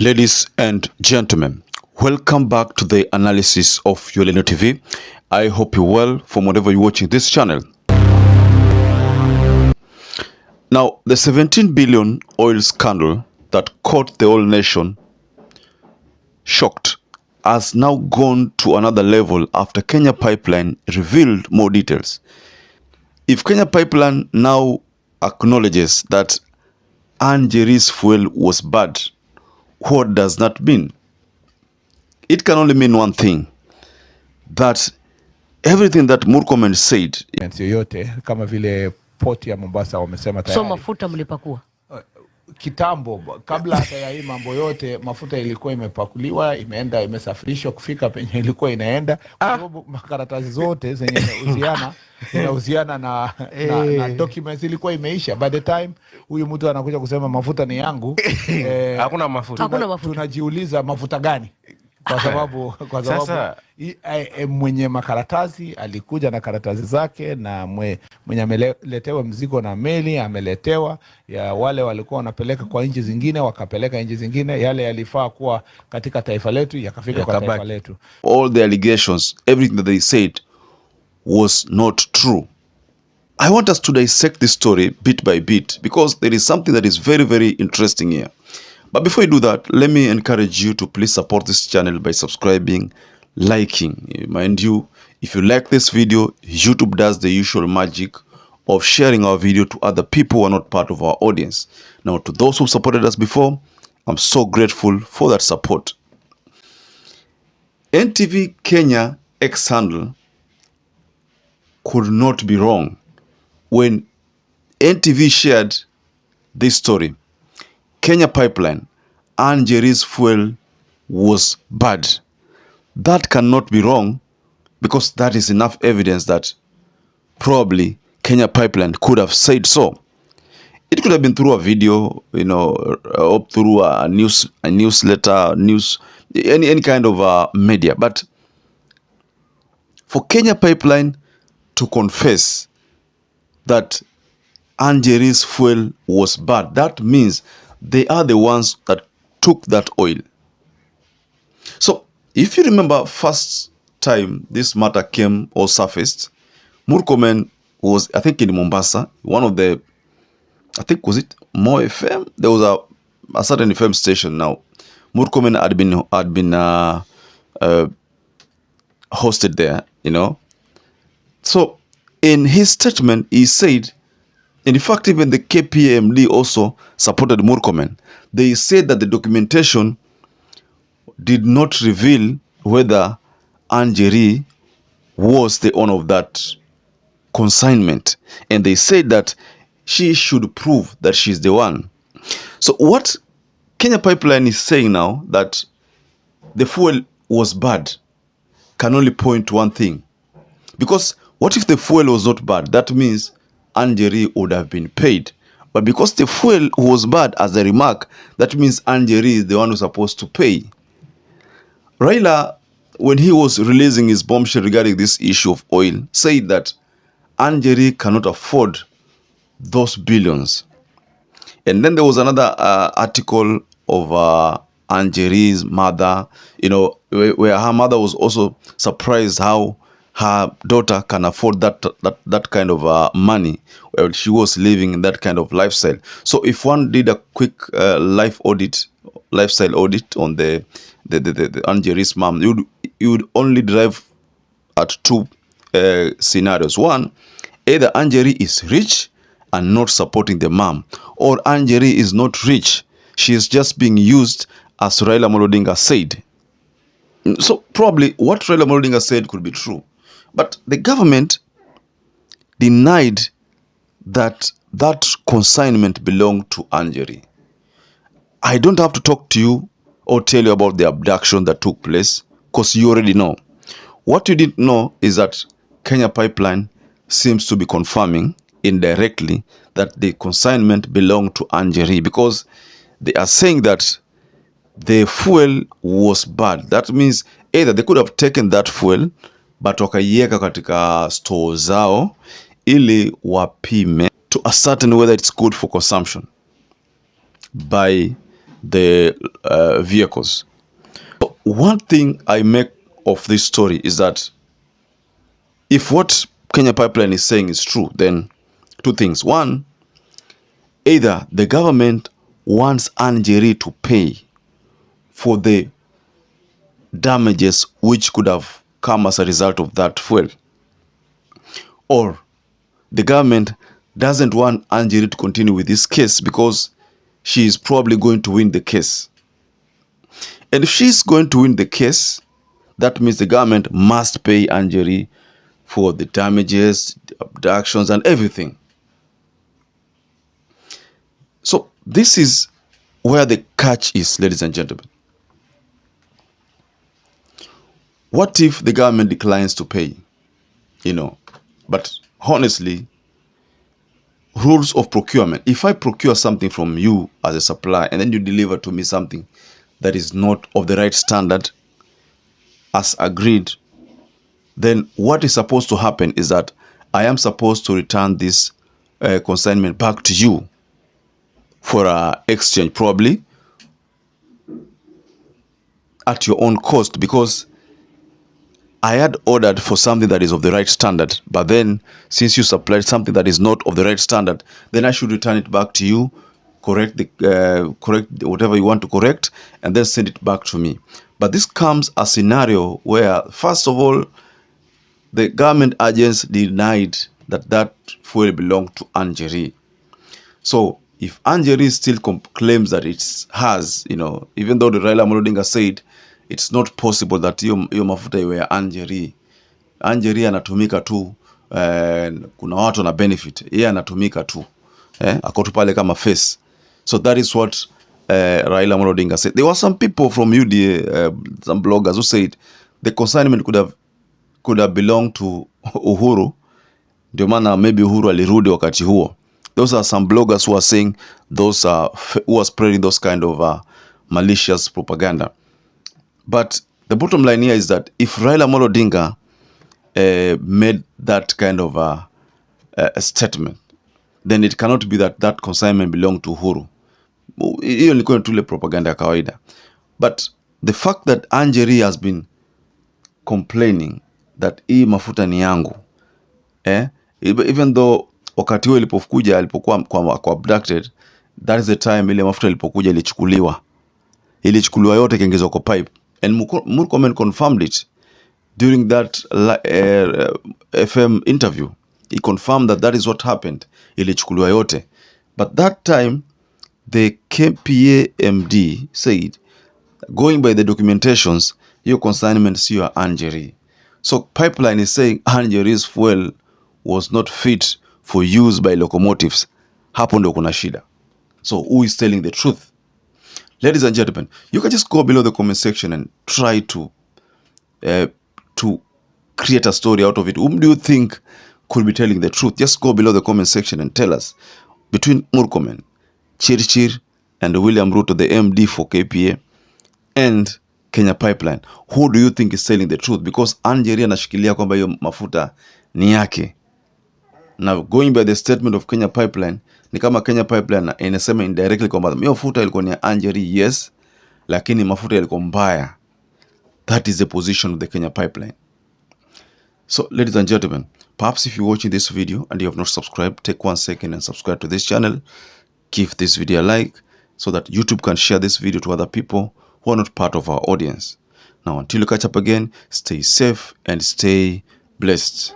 Ladies and gentlemen, welcome back to the analysis of YOLENO TV. I hope you're well from wherever you're watching this channel. Now, the 17 billion oil scandal that caught the whole nation shocked has now gone to another level after Kenya Pipeline revealed more details. If Kenya Pipeline now acknowledges that NJERI's fuel was bad, what does that mean? It can only mean one thing, that everything that MURKOMEN said yoyote kama vile port ya Mombasa wamesema tayari. So mafuta mlipakua? Kitambo kabla hata ya hii mambo yote mafuta ilikuwa imepakuliwa, imeenda imesafirishwa kufika penye ilikuwa inaenda, kwa sababu makaratasi zote zenye zinahusiana na documents ilikuwa imeisha. By the time huyu mtu anakuja kusema mafuta ni yangu, hakuna mafuta. Tunajiuliza mafuta gani? Kwa sababu sasa mwenye makaratasi alikuja na karatasi zake, na mwenye ameletewa mzigo na meli ameletewa, ya wale walikuwa wanapeleka kwa nchi zingine wakapeleka nchi zingine, yale yalifaa kuwa katika taifa letu yakafika kwa taifa letu. All the allegations, everything that they said was not true. I want us to dissect this story bit by bit because there is something that is very, very interesting here. But before you do that, let me encourage you to please support this channel by subscribing, liking. Mind you, if you like this video, YouTube does the usual magic of sharing our video to other people who are not part of our audience. Now, to those who supported us before, I'm so grateful for that support. NTV Kenya X-Handle could not be wrong when NTV shared this story. Kenya Pipeline, NJERI's fuel was bad. That cannot be wrong because that is enough evidence that probably Kenya Pipeline could have said so. It could have been through a video, or through a newsletter, any kind of media. But for Kenya Pipeline to confess that NJERI's fuel was bad, that means they are the ones that took that oil. So, if you remember, first time this matter came or surfaced, MURKOMEN was, I think, in Mombasa, one of the, I think, was it Mo FM? There was a certain FM station. Now, MURKOMEN had been hosted there, So, in his statement, he said, in fact, even the KPMD also supported MURKOMEN. They said that the documentation did not reveal whether NJERI was the owner of that consignment. And they said that she should prove that she's the one. So what Kenya Pipeline is saying now, that the fuel was bad, can only point to one thing. Because what if the fuel was not bad? That means NJERI would have been paid. But because the fuel was bad, as a remark, that means NJERI is the one who's supposed to pay. Raila, when he was releasing his bombshell regarding this issue of oil, said that NJERI cannot afford those billions. And then there was another article of NJERI's mother, where her mother was also surprised how her daughter can afford that kind of money while she was living in that kind of lifestyle. So if one did a quick lifestyle audit on the NJERI's mom, you would only drive at two scenarios. One, either NJERI is rich and not supporting the mom, or NJERI is not rich, she is just being used, as Raila Odinga said. So probably what Raila Odinga said could be true. But the government denied that that consignment belonged to NJERI. I don't have to talk to you or tell you about the abduction that took place, because you already know. What you didn't know is that Kenya Pipeline seems to be confirming indirectly that the consignment belonged to NJERI, because they are saying that the fuel was bad. That means either they could have taken that fuel but wakaiweka katika store zao ili wapime to ascertain whether it's good for consumption by the vehicles. One thing I make of this story is that if what Kenya Pipeline is saying is true, then two things. One, either the government wants NJERI to pay for the damages which could have come as a result of that fuel, or the government doesn't want NJERI to continue with this case because she is probably going to win the case. And if she's going to win the case, that means the government must pay NJERI for the damages, the abductions, and everything. So this is where the catch is, ladies and gentlemen. What if the government declines to pay? But honestly, rules of procurement. If I procure something from you as a supplier and then you deliver to me something that is not of the right standard as agreed, then what is supposed to happen is that I am supposed to return this consignment back to you for exchange, probably at your own cost, because I had ordered for something that is of the right standard, but then since you supplied something that is not of the right standard, then I should return it back to you, correct whatever you want to correct, and then send it back to me. But this comes a scenario where, first of all, the government agents denied that fuel belonged to NJERI. So if NJERI still claims that it has, even though the Raila Amolo Odinga said it's not possible that hiyo mafuta iwe ya NJERI. NJERI anatumika tu, kuna watu na benefit, yeye anatumika tu, ako tu pale kama face. So that is what Raila Amolo Odinga said. There were some people from UDA, some bloggers who said the consignment could have belonged to Uhuru. Ndio maana maybe Uhuru alirudi wakati huo. Those are some bloggers who are saying who are spreading those kind of malicious propaganda. But the bottom line here is that if Raila Amolo Odinga made that kind of a statement, then it cannot be that consignment belonged to Uhuru. Hiyo ni tule propaganda ya kawaida. But the fact that NJERI has been complaining that hii mafuta ni yangu, even though wakati huo alipokuwa abducted, that is the time ile mafuta ilipokuja ilichukuliwa yote ikaingizwa kwa pipe. And Murkomen confirmed it during that FM interview. He confirmed that is what happened. Ilichukuliwa yote. But that time, the KPA MD said, going by the documentations, your consignment is your NJERI. So pipeline is saying NJERI's fuel was not fit for use by locomotives. Hapo ndo kuna shida. So who is telling the truth? Ladies and gentlemen, you can just go below the comment section and try to create a story out of it. Whom do you think could be telling the truth? Just go below the comment section and tell us. Between Murkomen, Chirchir, and William Ruto, the MD for KPA, and Kenya Pipeline, who do you think is telling the truth? Because NJERI anashikilia kwamba hiyo mafuta ni yake. Now, going by the statement of Kenya Pipeline, ni kama Kenya Pipeline inasema indirectly kwamba hiyo mafuta ilikuwa ni NJERI, yes, lakini mafuta ilikuwa mbaya. That is the position of the Kenya Pipeline. So, ladies and gentlemen, perhaps if you're watching this video and you have not subscribed, take 1 second and subscribe to this channel. Give this video a like so that YouTube can share this video to other people who are not part of our audience. Now, until you catch up again, stay safe and stay blessed.